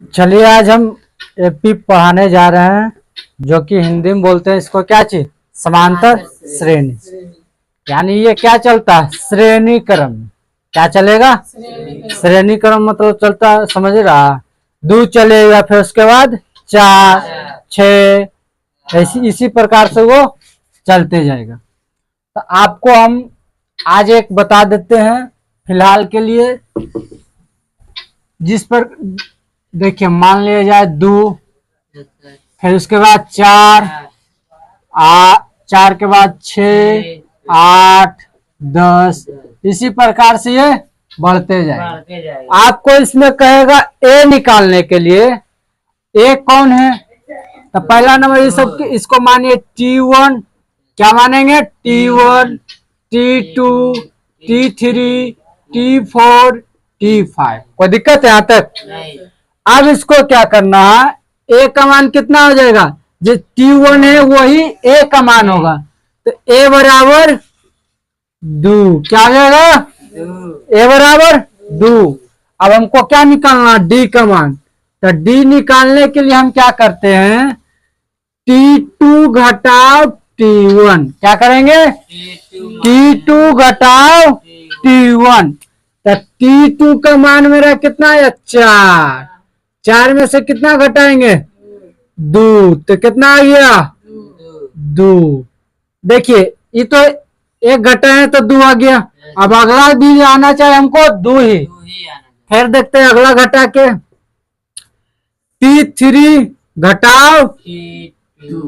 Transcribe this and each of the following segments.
चलिए आज हम एपी पढ़ाने जा रहे हैं, जो कि हिंदी में बोलते हैं इसको क्या चीज, समांतर श्रेणी। यानी ये क्या चलता है, श्रेणी क्रम। क्या चलेगा, श्रेणी क्रम मतलब चलता है, समझ रहा, 2 चलेगा, फिर उसके बाद 4 6 ऐसी इसी प्रकार से वो चलते जाएगा। तो आपको हम आज एक बता देते हैं फिलहाल के लिए, जिस पर देखिए मान लिया जाए 2, फिर उसके बाद 4 4 के बाद 6 8 10, इसी प्रकार से ये बढ़ते जाए। आपको इसमें कहेगा ए निकालने के लिए, ए कौन है, तो पहला नंबर ये सब इसको मानिए T1, क्या मानेंगे, T1 T2 T3 T4 T5। कोई दिक्कत है यहाँ तक? अब इसको क्या करना है, ए का मान कितना हो जाएगा, जो T1 है वही ए का मान होगा, तो ए बराबर 2, क्या हो जाएगा, ए बराबर 2। अब हमको क्या निकालना, डी का मान, तो डी निकालने के लिए हम क्या करते हैं, T2 घटाओ T1, क्या करेंगे, T2 घटाओ T1, तो T2 का मान मेरा कितना है, 4, 4 में से कितना घटाएंगे, 2, तो कितना आ गया, 2। देखिए ये तो एक घटाए तो 2 आ गया। अब अगला भी आना चाहिए हमको 2 ही। फिर देखते हैं अगला घटा के, T3 घटाओ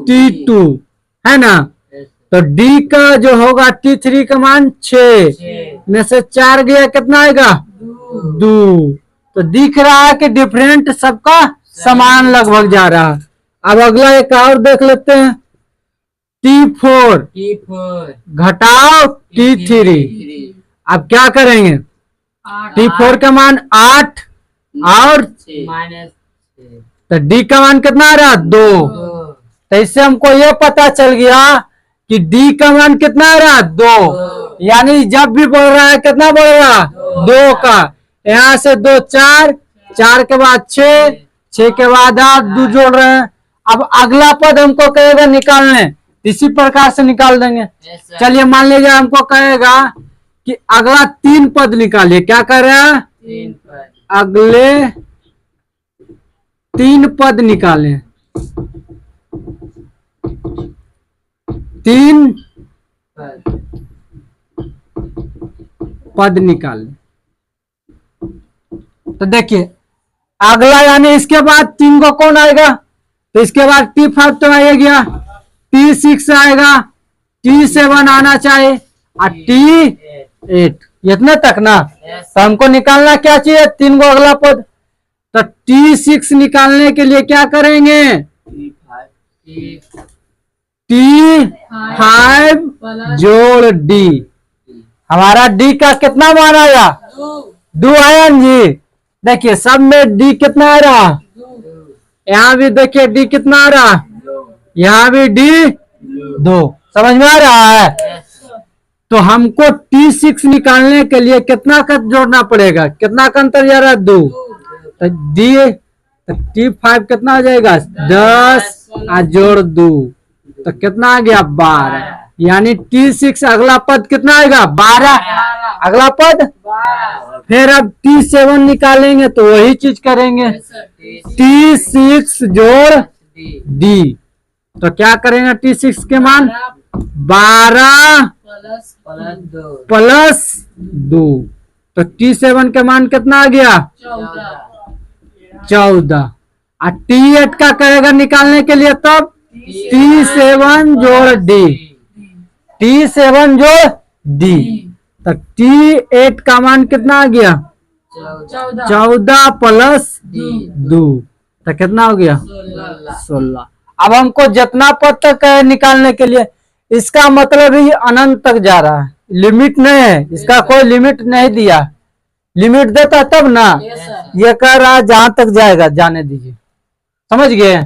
T2, है ना, तो D का जो होगा T3 का मान 6 में से 4 गया, कितना आएगा, 2। तो दिख रहा है कि डिफरेंट सबका समान लगभग जा रहा है। अब अगला एक और देख लेते हैं, T4 घटाओ T3। अब क्या करेंगे, T4 का मान 8 और तो D का मान कितना आ रहा, 2। तो इससे हमको ये पता चल गया कि D का मान कितना आ रहा, 2। यानी जब भी बढ़ रहा है कितना बढ़ रहा, 2 का। यहाँ से 2 4, 4 के बाद 6, 6 के बाद 8, 2 जोड़ रहे हैं। अब अगला पद हमको कहेगा निकालने, इसी प्रकार से निकाल देंगे। चलिए मान लीजिए हमको कहेगा कि अगला 3 पद निकालिए, क्या कर रहे हैं, अगले 3 पद निकालें, 3 पद निकालें। तो देखिए अगला यानी इसके बाद 3 को कौन आएगा, तो इसके बाद T5 तो आ गया, T6 आएगा, T7 आना चाहिए और T8, इतने तक ना। तो हमको निकालना क्या चाहिए, 3 को अगला पद। तो T6 निकालने के लिए क्या करेंगे, T5 जोड़ D। हमारा D का कितना मान आया, 2 आया जी। देखिए सब में D कितना आ रहा, यहाँ भी देखिए D कितना आ रहा, यहाँ भी D 2, समझ में आ रहा है। तो हमको T6 निकालने के लिए कितना का जोड़ना पड़ेगा, कितना का अंतर जा रहा है, 2। तो T5 कितना हो जाएगा, 10 और जोड़ 2, तो कितना आ गया, 12। यानी T6 अगला पद कितना आएगा, 12 अगला पद। फिर अब T7 निकालेंगे तो वही चीज करेंगे, T6 जोड़ D। तो क्या करेंगे, T6 के मान 12 प्लस 2, तो T7 के मान कितना आ गया, 14। और T8 का करेगा निकालने के लिए, तब T7 जोड़ D, T7 जोड़ D। तो T8 का मान कितना आ गया, 14 प्लस 2, तो कितना हो गया, 16। अब हमको जितना पद तक है निकालने के लिए, इसका मतलब ही अनंत तक जा रहा है, लिमिट नहीं है, इसका कोई लिमिट नहीं दिया। लिमिट देता तब ना, ये कह रहा है जहां तक जाएगा जाने दीजिए, समझ गए।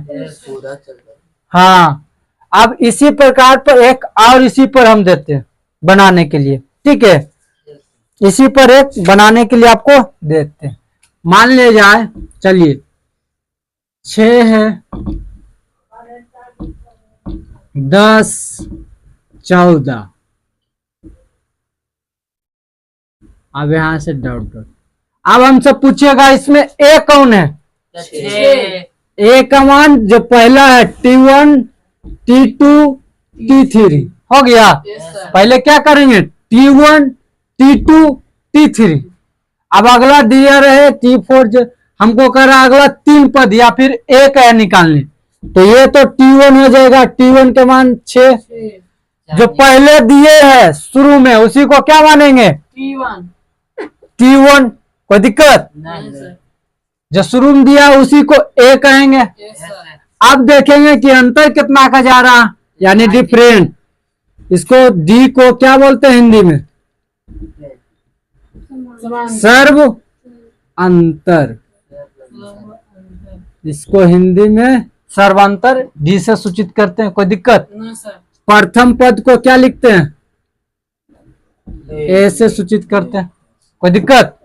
हाँ अब इसी प्रकार पर एक और इसी पर हम देते हैं बनाने के लिए, ठीक है, इसी पर एक बनाने के लिए आपको देते हैं। मान ले जाए, चलिए 6 है, 10, 14। अब यहां से डॉट डॉट। अब हमसे पूछेगा इसमें ए कौन है? ए का मान जो पहला है T1, T2, T3 हो गया। पहले क्या करेंगे? T1, T2, T3। अब अगला दिया रहे T4, जो हमको कर रहा अगला 3 पद या फिर एक है निकालने, तो ये तो T1 हो जाएगा। T1 के मान 6। जो पहले दिए है शुरू में उसी को क्या मानेंगे? T1। कोई दिक्कत? जो शुरू में दिया उसी को ए कहेंगे। अब देखेंगे कि अंतर कितना का जा रहा, यानी डिफरेंट। इसको डी को क्या बोलते हैं हिंदी में? सर्व अंतर। इसको हिंदी में सर्वांतर डी से सूचित करते हैं। कोई दिक्कत? प्रथम पद को क्या लिखते हैं? ए से सूचित करते हैं। कोई दिक्कत?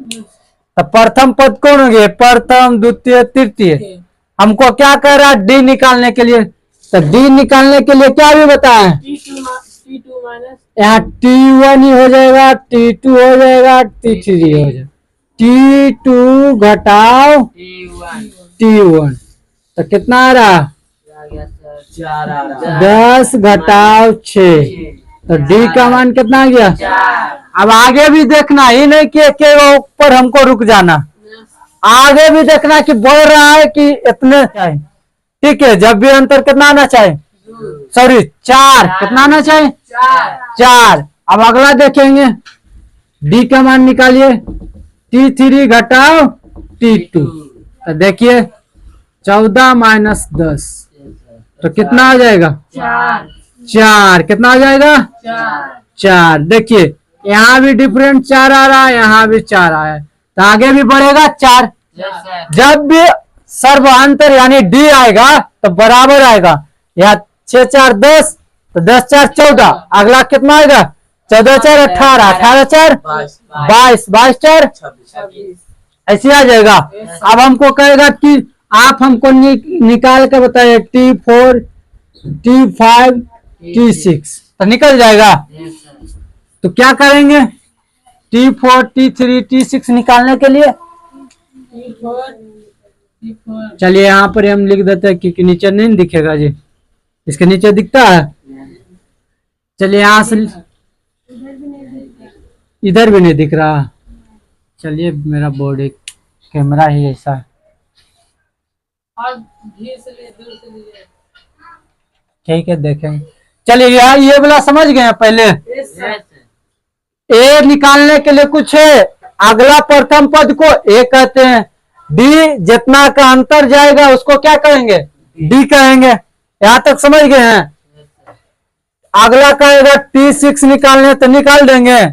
तो प्रथम पद कौन हो गए? प्रथम, द्वितीय, तृतीय। हमको क्या कह रहा है? डी निकालने के लिए। तो डी निकालने के लिए क्या भी बताएं? यहाँ T1 ही हो जाएगा, T2 हो जाएगा, T3 हो जाएगा। T2 घटाओ T1 तो कितना आ रहा? 10 घटाओ 6, तो डी का मान कितना आ गया? अब आगे भी देखना, ही नहीं कि ऊपर हमको रुक जाना, आगे भी देखना कि बोल रहा है कि इतने चाहिए। ठीक है, जब भी अंतर कितना आना चाहिए? सॉरी 4। कितना आना चाहिए? 4। अब अगला देखेंगे, डी का मान निकालिए। T3 घटाओ T2, तो देखिए 14 माइनस 10 तो कितना आ जाएगा? 4। कितना आ जाएगा? 4। देखिए यहाँ भी डिफरेंट 4 आ रहा है, यहाँ भी 4 आया है, तो आगे भी बढ़ेगा 4। जब भी सर्वांतर यानी डी आएगा तो बराबर आएगा। यहाँ 6 4 10, तो 10 4 14। अगला कितना आएगा? 14 4 18, 18 4 22, 22 4 ऐसे आ जाएगा। अब हमको कहेगा कि आप हमको निकाल के बताइए T4, T5, T6, तो निकल जाएगा। तो क्या करेंगे? T4, T3, T6 निकालने के लिए चलिए यहाँ पर हम लिख देते हैं क्योंकि नीचे नहीं दिखेगा जी, इसके नीचे दिखता है। चलिए यहाँ से, इधर भी नहीं दिख रहा। चलिए मेरा बोर्ड एक कैमरा ही ऐसा है। ठीक है देखेंगे। चलिए यार ये वाला समझ गए पहले। ए निकालने के लिए कुछ है, अगला प्रथम पद को ए कहते हैं। डी जितना का अंतर जाएगा उसको क्या कहेंगे? डी कहेंगे। यहां तक समझ गए हैं। अगला कहेगा T6 निकालने तो निकाल देंगे,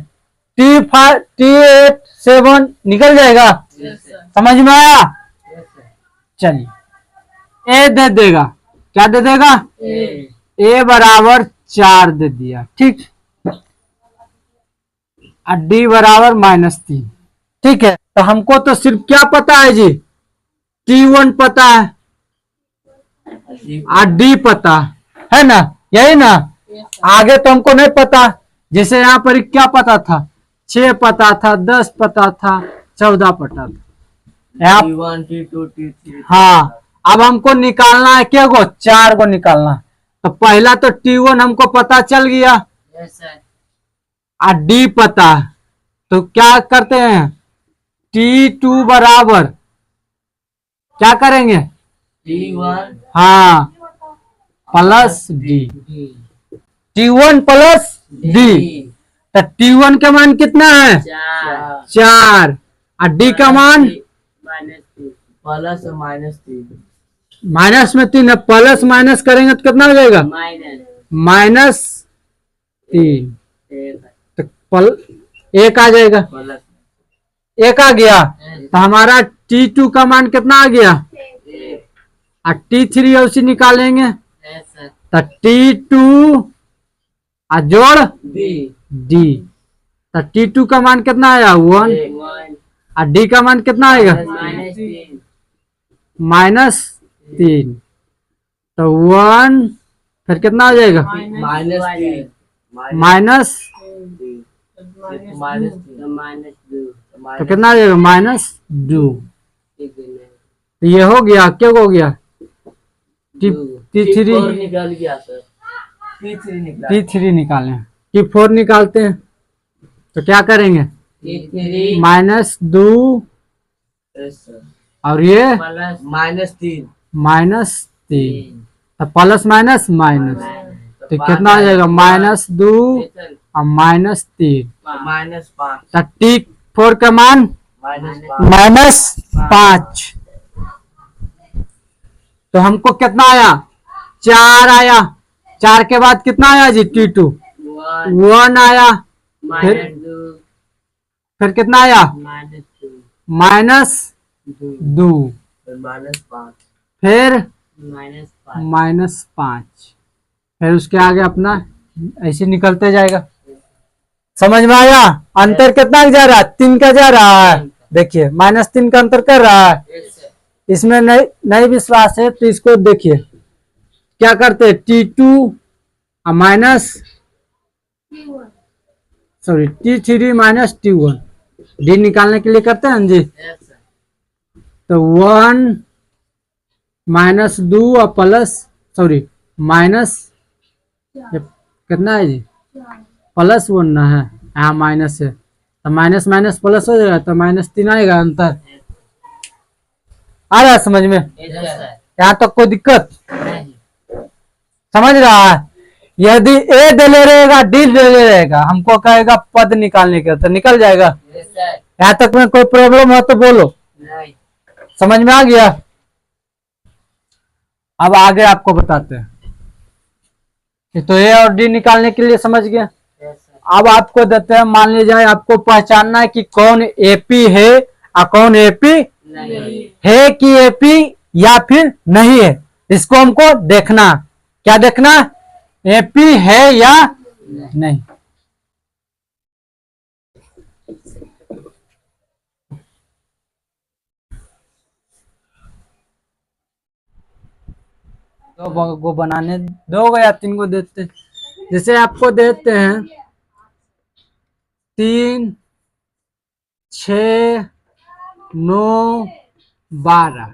T5, T8, 7 निकल जाएगा। समझ में आया? चलिए ए दे देगा, क्या दे देगा? ए बराबर 4 दे दिया, ठीक। और डी बराबर -3, ठीक है। तो हमको तो सिर्फ क्या पता है जी? T1 पता है और डी पता है ना, यही ना। आगे तो हमको नहीं पता। जैसे यहाँ पर क्या पता था? 6 पता था, 10 पता था, 14 पता था। हाँ, अब हमको निकालना है क्या को? 4 को निकालना। तो पहला तो T1 हमको पता चल गया और डी पता, तो क्या करते हैं? T2 बराबर क्या करेंगे? T1 हाँ plus D, T1 plus D. तो T1 का मान कितना है? 4 और डी का मान माइनस में 3 है। प्लस माइनस करेंगे तो कितना हो जाएगा? -3। तो एक आ जाएगा, एक आ गया। तो हमारा T2 का मान कितना आ गया? और T3 उसी निकालेंगे तो T2 जोड़ डी। तो T2 का मान कितना आया? 1 और डी का मान कितना आएगा? 3। तो 1 फिर कितना हो जाएगा माइनस, तो कितना आ जाएगा -2। तो ये हो गया, क्या हो गया T3 निकल गया सर, T3 निकला, T3 निकालें, T4 निकालते हैं तो क्या करेंगे -2 और ये -3 तो प्लस माइनस माइनस, तो कितना आ जाएगा -2 और -3 -5 तो T4 का मान -5। तो हमको कितना आया 4 आया, 4 के बाद कितना आया जी T2 1 आया, फिर कितना आया -2, फिर -5, फिर उसके आगे अपना ऐसे निकलते जाएगा। समझ में आया? अंतर कितना जा रहा है 3 का जा रहा है, देखिए -3 का अंतर कर रहा है। इसमें नहीं विश्वास है तो इसको देखिए क्या करते हैं T2 minus T3 minus T1 D निकालने के लिए करते हैं जी। तो 1 -2 और प्लस माइनस कितना है जी +1 ना है, यहाँ माइनस है तो माइनस माइनस प्लस हो जाएगा तो -3 आएगा अंतर। आ रहा है समझ में? यहाँ तक कोई दिक्कत समझ रहा है? यदि ए ले रहेगा डी ले रहेगा, हमको कहेगा पद निकालने के तो निकल जाएगा। यहाँ तक में कोई प्रॉब्लम हो तो बोलो। समझ में आ गया? अब आगे आपको बताते हैं। तो ए और डी निकालने के लिए समझ गया। अब आपको देते हैं, मान लीजिए आपको पहचानना है कि कौन एपी है और कौन एपी है कि एपी या फिर नहीं है। इसको हमको देखना, क्या देखना, एपी है या नहीं। दो गो बनाने, 2 गो या 3 गो देते, जैसे आपको देते हैं 3 6 9 12।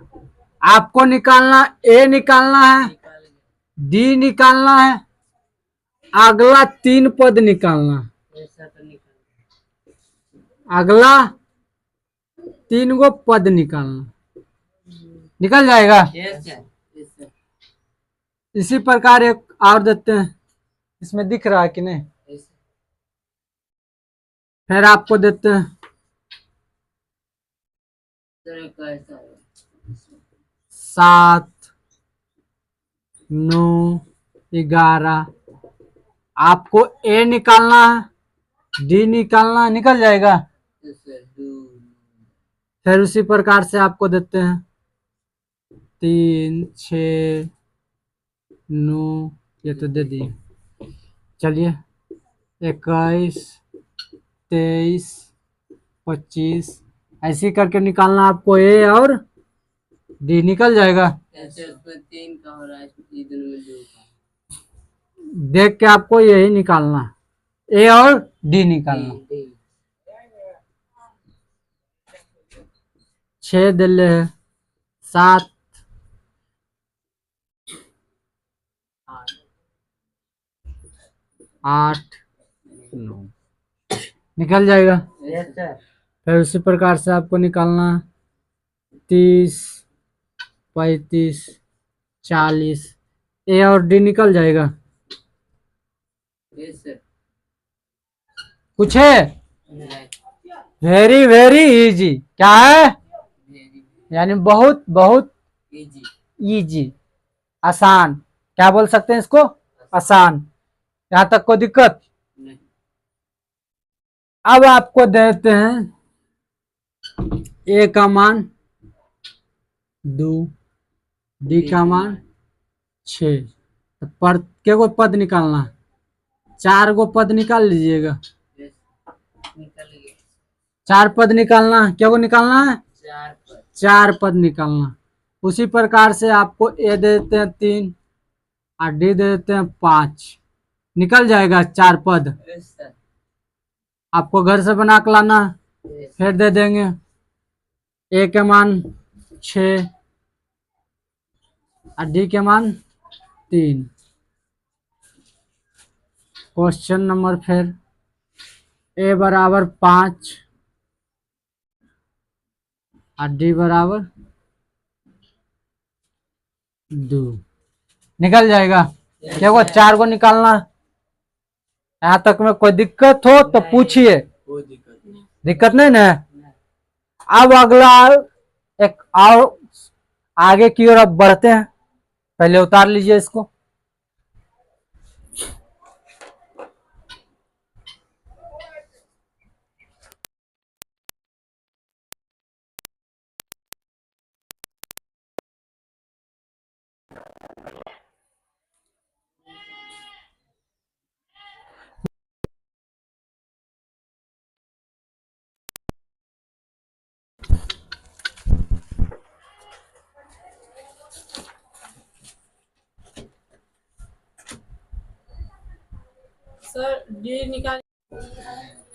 आपको निकालना ए निकालना है, डी निकालना है, अगला 3 पद निकालना, अगला 3 गो पद निकालना, निकल जाएगा। इसी प्रकार एक और देते हैं, इसमें दिख रहा है कि नहीं, फिर आपको देते हैं 7 9 11। आपको ए निकालना है, डी निकालना है, निकल जाएगा। फिर उसी प्रकार से आपको देते हैं 3 6 9, ये तो दे दिए। चलिए 21 23 25 ऐसे करके निकालना आपको ए और डी, निकल जाएगा। देख के आपको यही निकालना, ए और डी निकालना। 6 दिले है, 7 8 9 निकल जाएगा। फिर उसी प्रकार से आपको निकालना 30 35 40, ए और डी निकल जाएगा। कुछ है? Very very easy. क्या है? यानी बहुत बहुत इजी, आसान। क्या बोल सकते हैं इसको? आसान। यहाँ तक कोई दिक्कत? अब आपको देते हैं ए का मान 2, डी का मान 6। पर के गो पद निकालना, 4 गो पद निकाल लीजिएगा। 4 पद निकालना, क्या गो निकालना है? 4 पद निकालना। उसी प्रकार से आपको ए दे देते हैं 3 और डी दे देते हैं 5, निकल जाएगा 4 पद। Yes sir. आपको घर से बना के लाना, फिर दे देंगे। ए के मान 6 और डी के मान 3। क्वेश्चन नंबर फिर ए बराबर 5 और डी बराबर 2, निकल जाएगा। देखो 4 को निकालना। यहाँ तक में कोई दिक्कत हो तो पूछिए, कोई दिक्कत नहीं। दिक्कत नहीं ना। अब अगला एक और आगे की ओर अब बढ़ते हैं। पहले उतार लीजिए इसको। सर डी निकाल।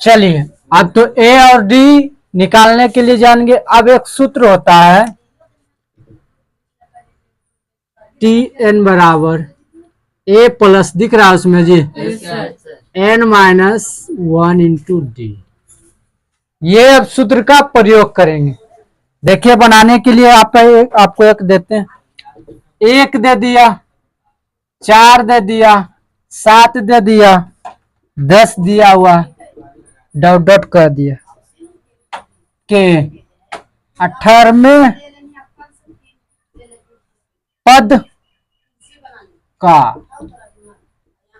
चलिए, अब तो ए और डी निकालने के लिए जानेंगे। अब एक सूत्र होता है टी एन बराबर ए प्लस, दिख रहा है उसमें जी, yes sir. N minus 1 into D. ये अब सूत्र का प्रयोग करेंगे। देखिए, बनाने के लिए आपको एक देते हैं। 1 दे दिया, 4 दे दिया, 7 दे दिया, 10 दिया हुआ, डॉट डॉट कर दिया के 18वें पद का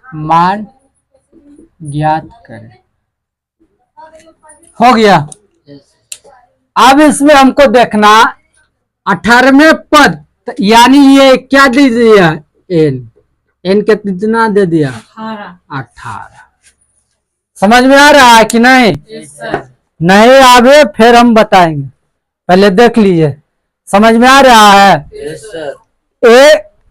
मान ज्ञात करें। हो गया। अब इसमें हमको देखना 18वें पद, यानी ये क्या दे दिया, एन। एन कितना दे दिया, 18। समझ में आ रहा है कि नहीं? Yes sir. नहीं आवे फिर हम बताएंगे, पहले देख लीजिए। समझ में आ रहा है? Yes sir.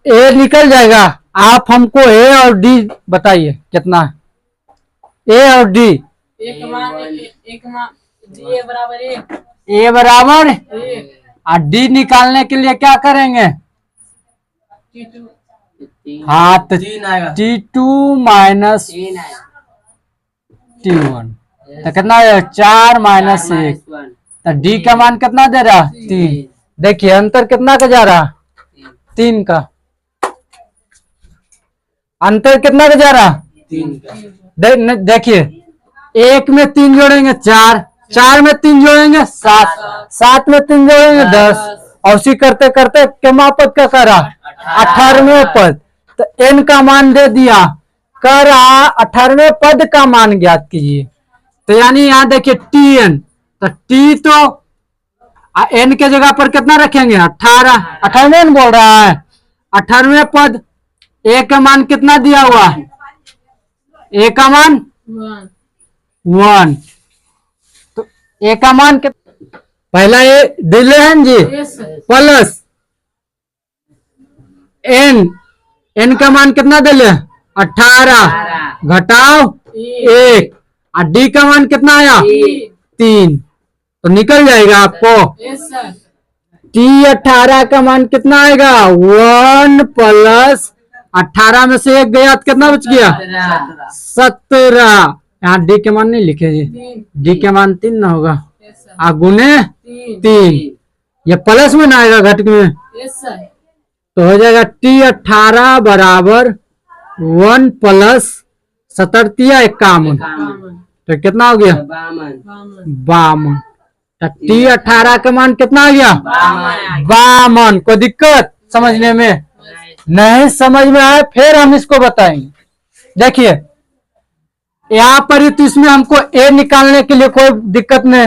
ए निकल जाएगा। आप हमको ए और डी बताइए कितना है। ए और डी, एक मान डी ए बराबर 1, ए बराबर 1 और डी निकालने के लिए क्या करेंगे? T2 हाँ, तो 3 आएगा। T2 माइनस 3 आएगा। T1 तो कितना है? 4 माइनस 1। तो डी का मान कितना दे रहा? 3। देखिए अंतर कितना का जा रहा? 3 का। अंतर कितना का जा रहा? 3 का। देखिए, 1 में 3 जोड़ेंगे 4, 4 में 3 जोड़ेंगे 7, 7 में 3 जोड़ेंगे 10, और उसी करते करते कितना पद का करा? 18वें पद। तो एन का मान दे दिया, कह रहा 18वें पद का मान ज्ञात कीजिए। तो यानी यहाँ देखिए टी एन, तो टी तो एन के जगह पर कितना रखेंगे? 18। 18वें बोल रहा है। 18वें पद, ए का मान कितना दिया हुआ? ए का मान 1। तो ए का मान पहला ए दिले हैं जी, yes sir. Plus N, N का मान कितना दिले? 18 घटाओ 1, और डी का मान कितना आया? 3। तो निकल जाएगा आपको यस सर। टी 18 का मान कितना आएगा? 1 प्लस 18 में से 1 गया तो कितना बच गया? 17। यहाँ डी के मान नहीं लिखे जी, 3 डी के मान 3 ना होगा, यस सर। आ गुने 3। ये प्लस में ना आएगा घट में, यस सर। तो हो जाएगा टी 18 बराबर 1 प्लस 17 51। तो कितना हो गया? 52। तो टी 18 का मान कितना आ गया? 52। कोई दिक्कत समझने में? नहीं समझ में आए फिर हम इसको बताएंगे। देखिए यहाँ पर तो इसमें हमको ए निकालने के लिए कोई दिक्कत नहीं।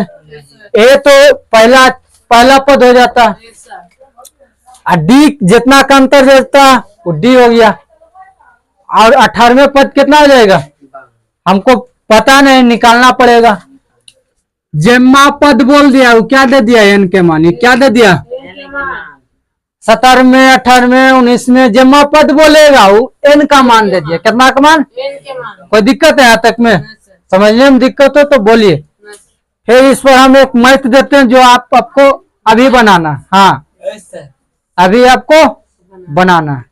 ए तो पहला पद हो जाता, यस सर। और डी जितना का अंतर रहता वो डी हो गया, और 18वें पद कितना हो जाएगा? हमको पता नहीं, निकालना पड़ेगा। जेम्मा पद बोल दिया, वो क्या दे दिया? एन के मान। ये क्या दे दिया? 17वें 18वें 19वें जमा पद बोलेगा वो n का मान दे दिया। कितना का मान? एन के मान। कोई दिक्कत है यहाँ तक में? ना सर। समझने में दिक्कत हो तो बोलिए। ना सर। फिर इस पर हम एक मैथ देते हैं जो आपको अभी बनाना। हाँ यस सर। अभी आपको बनाना है।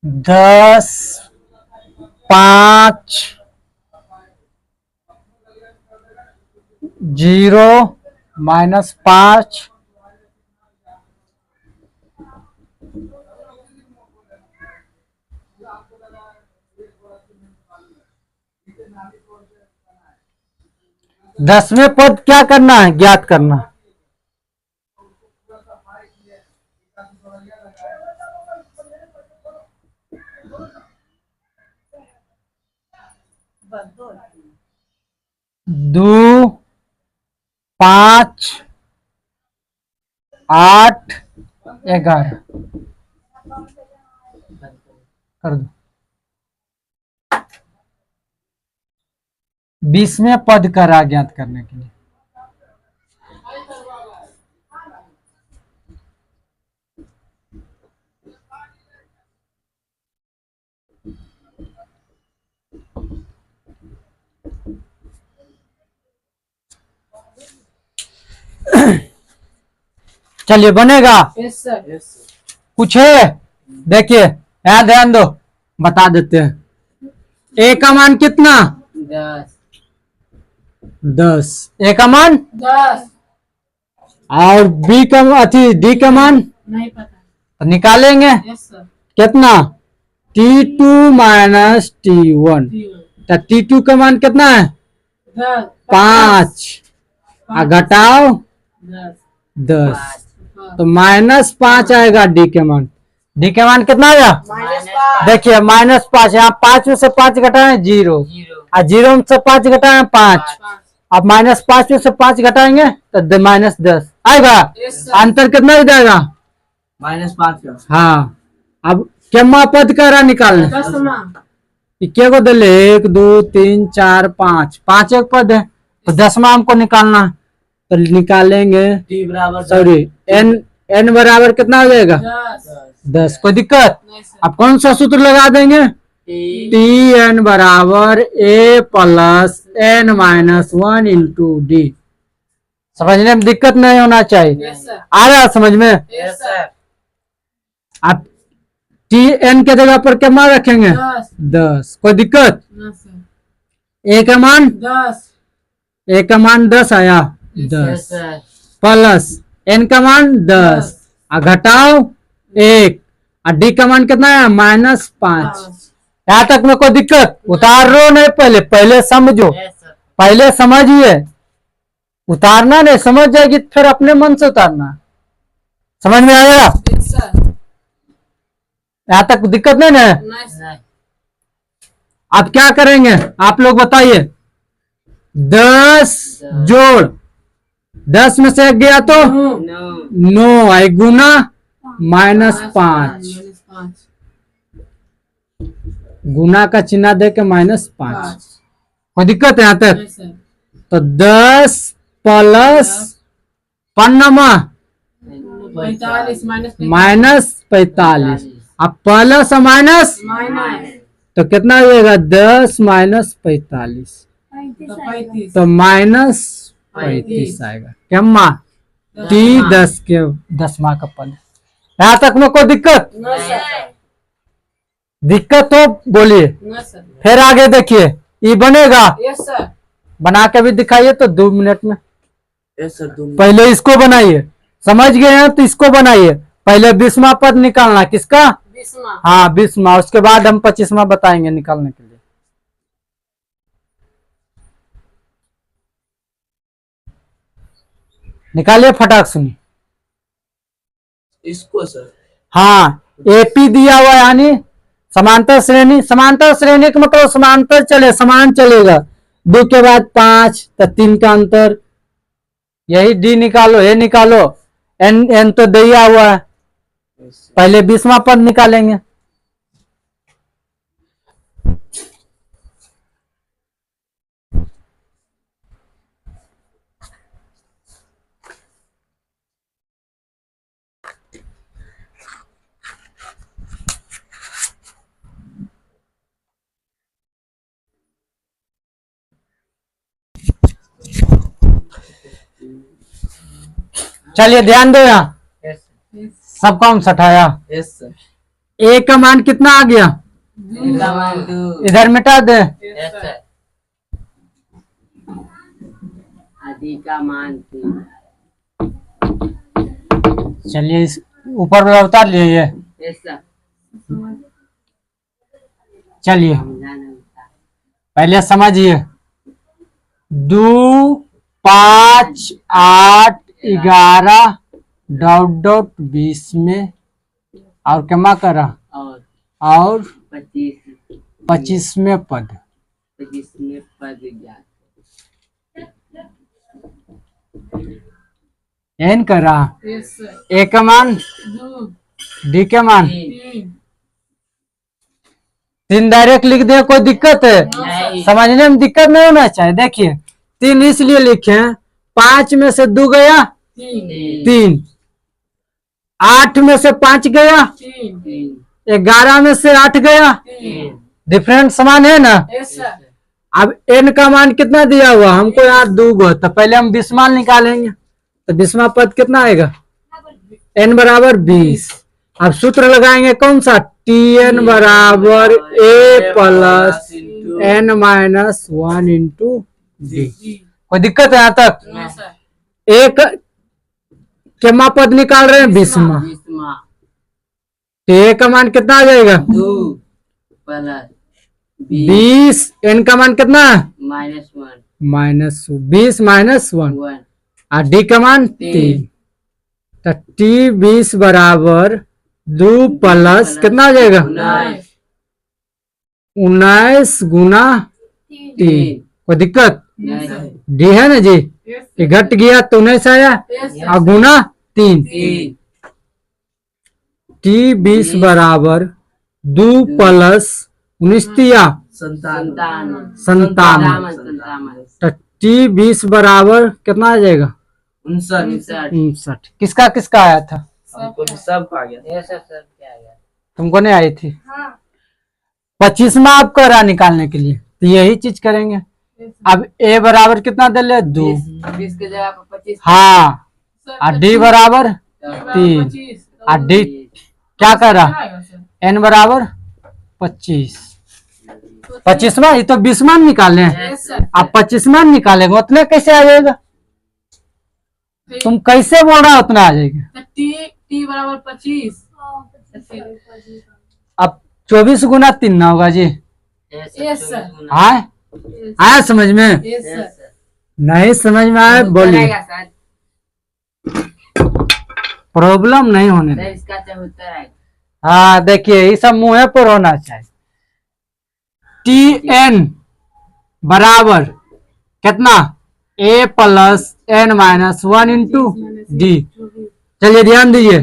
दस 5 0 -5 10वें पद क्या करना है? ज्ञात करना है। दो 5 8 11 कर दो। 20वें पद करा ज्ञात करने के लिए। चलिए बनेगा। Yes sir. Yes sir. कुछ है? देखिए यहाँ ध्यान दो, बता देते हैं। ए का मान कितना? 10। 10। ए का मान 10। और बी का अथी डी का मान नहीं पता। तो निकालेंगे। Yes sir. कितना? T2 minus T1। तो T2 का मान कितना है? 10। 5 और घटाओ 10। 10 तो -5 आएगा डी के मान। डी के मान कितना आया? -5। देखिए -5, यहाँ 5 में से 5 घटाए 0 और 0 में से 5 घटाए 5। अब -5 में से 5 घटाएंगे तो -10 आएगा। Yes sir. अंतर कितना हो जाएगा? -5 का। हाँ अब केमा पद करा निकालने? 10वां। क्या को दिले 1 2 3 4 5 5 एक पद है तो 10वां हमको निकालना है। तो निकालेंगे टी बराबर सॉरी n बराबर कितना हो जाएगा? 10। कोई दिक्कत? नहीं सर। अब कौन सा सूत्र लगा देंगे? टी एन बराबर a plus n minus 1 into D. समझने में दिक्कत नहीं होना चाहिए। Yes sir. आ रहा है समझ में? Yes sir. अब टी एन के जगह पर क्या मान रखेंगे? 10। कोई दिक्कत? ना सर। ए का मान 10। ए का मान 10 आया। 10 प्लस एन का मान 10 और घटाओ 1 और डी का मान कितना है? -5। यहाँ तक में कोई दिक्कत? उतार रो नहीं, पहले पहले समझो, पहले समझिए। उतारना नहीं, समझ जाएगी फिर अपने मन से उतारना। समझ में आएगा? Yes sir. यहाँ तक दिक्कत नहीं ना? नहीं सर। अब क्या करेंगे आप लोग बताइए? 10 जोड़ 10 में से 1 गया तो 9 आई गुना -5। -5। गुना का चिन्ह दे के -5। कोई दिक्कत है यहाँ तक? नहीं सर। तो 10 प्लस पन्नमा 45 -45। अब प्लस और माइनस माइनस तो कितना हो जाएगा? 10 -45 तो 35। तो -35 आएगा। केम्मा टी 10 के 10वां का पद। यहाँ तक में कोई दिक्कत? ना सर। दिक्कत तो बोलिए। ना सर। फिर आगे देखिए ये बनेगा। Yes sir. बना के भी दिखाइए तो 2 मिनट में। Yes sir. पहले इसको बनाइए, समझ गए हैं तो इसको बनाइए। पहले 20वां पद निकालना किसका? 20वां। हाँ 20वां, उसके बाद हम 25वां बताएंगे निकालने के लिए। निकालिए फटाक सुनिए। इसको सर। हाँ एपी दिया हुआ यानी समांतर श्रेणी। समांतर श्रेणी का मतलब समांतर चले, समान चलेगा। 2 के बाद 5 तो 3 का अंतर। यही डी निकालो, ये निकालो। एन तो दिया हुआ है। पहले 20वां पद निकालेंगे। चलिए ध्यान दो यहाँ, यस सर। सबका हम सठाया। Yes sir. ए का मान कितना आ गया, ए का मान 2। इधर मिटा दे। Yes sir. आदि का मान 3। चलिए इस ऊपर वाला उतार लिए ये। Yes sir. चलिए समझाना होता है। पहले समझिए, 2 5 8 11 डॉट डॉट 20 में और क्या करा, और 25 में पद। 25 में पद ज्ञात। एन करा, यस सर। ए का मान, 2 डी का मान 3 3 डायरेक्ट लिख दे, कोई दिक्कत है? नहीं। समझने में दिक्कत नहीं होना चाहिए। देखिए 3 इसलिए लिखे, 5 में से 2 गया 3, 8 में से 5 गया 3 11 में से 8 गया। 3 डिफरेंट समान है ना। Yes sir. अब एन का मान कितना दिया हुआ हमको यार, 2 गो, तो पहले हम बिस्माल निकालेंगे। तो बिस्मा पद कितना आएगा, एन बराबर 20। अब सूत्र लगाएंगे कौन सा, टी एन बराबर A plus N minus 1 into D. कोई दिक्कत है यहाँ तक? No sir. एक केमा पद निकाल रहे हैं, बिस्मा। 20 तो ए का मान कितना आ जाएगा, 2 प्लस 20। एन का मान कितना, -1 माइनस 20 माइनस 1, 1 और डी का मान 3। तो टी 20 बराबर 2 प्लस कितना आ जाएगा, 19 गुना 3। कोई दिक्कत, डी है ना जी, ये घट गया तो 19 आया, और गुना 3। टी 20 बराबर 2 प्लस 19 तिया 57। तो टी 20 बराबर कितना आ जाएगा, 59। किसका किसका आया था, हमको भी सब आ गया। यस सर, सब क्या आ गया। तुमको नहीं आई थी। 25वां आपको रहा निकालने के लिए, तो यही चीज करेंगे। अब ए बराबर कितना दे ले, 2। 20 के जगह पर 25। हाँ, और डी बराबर 3, 25 और डी क्या कर रहा, एन बराबर 25। 25वां, ये तो 20वां निकाले हैं। Yes sir. अब 25वां निकालेंगे, उतने कैसे आ जाएगा, तुम कैसे बोल रहा उतना आ जाएगा। टी बराबर 25। अब 24 गुना 3 ना होगा जी। Yes sir. आए आया समझ में, यस सर। नहीं समझ में आए बोलिए, प्रॉब्लम नहीं होने दे। इसका उत्तर है। हाँ देखिए, ये सब मुंह पर होना चाहिए। टी एन बराबर कितना, A plus N minus 1 into D. चलिए ध्यान दीजिए,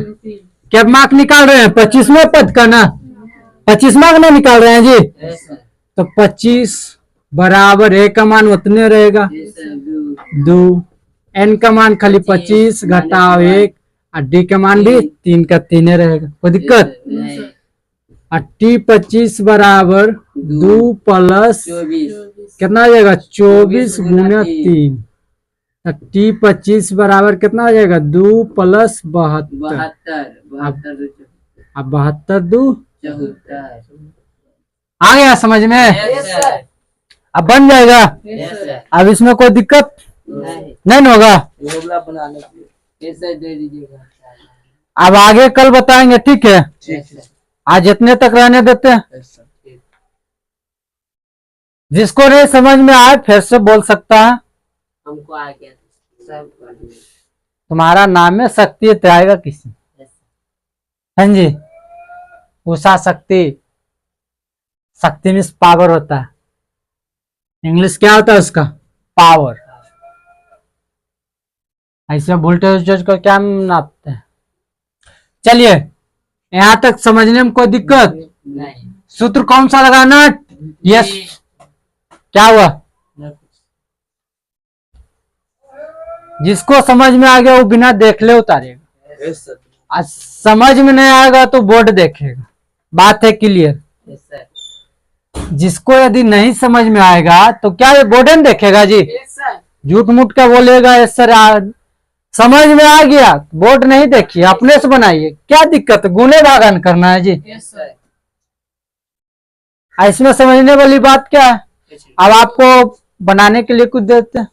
क्या मार्क निकाल रहे हैं, 25वें पद का ना, 25वां का ना निकाल रहे हैं जी। Yes sir. तो 25 बराबर ए का मान उतने रहेगा, यस सर। 2। एन का मान खाली 25 घटाओ 1, और डी का मान भी 3 का 3 रहेगा। कोई दिक्कत, नहीं। और टी 25 बराबर 2 प्लस 24 कितना आ जाएगा, 24 गुना 3। तो टी 25 बराबर कितना आ जाएगा, 2 प्लस 72। 72 अब 72 2 74। आ गया समझ में। Yes sir. अब बन जाएगा। Yes sir. अब इसमें कोई दिक्कत नहीं। नहीं ना होगा। योगला बनाने के लिए यस सर दे दीजिएगा। अब आगे कल बताएंगे, ठीक है। ठीक है। आज इतने तक रहने देते हैं। Yes sir. ठीक। जिसको नहीं समझ में आए फिर से बोल सकता है। हमको आ गया सब कर दिया। तुम्हारा नाम में शक्ति तो आएगा किसी, यस हाँ जी। उषा शक्ति, शक्ति मीन्स पावर होता है। इंग्लिश क्या होता है उसका, पावर। ऐसे वोल्टेज को क्या नापते हैं। चलिए यहाँ तक समझने में कोई दिक्कत, नहीं। सूत्र कौन सा लगाना, यस क्या हुआ। जिसको समझ में आ गया वो बिना देख ले उतारेगा, यस सर। आज समझ में नहीं आएगा तो बोर्ड देखेगा। बात है क्लियर। Yes sir. जिसको यदि नहीं समझ में आएगा तो क्या ये बोर्ड में देखेगा जी, यस सर। झूठ मूठ का बोलेगा यस सर समझ में आ गया? बोर्ड नहीं देखिए, अपने से बनाइए, क्या दिक्कत है? गुणे भागन करना है जी। Yes sir. इसमें समझने वाली बात क्या है? अब आपको बनाने के लिए कुछ देते हैं,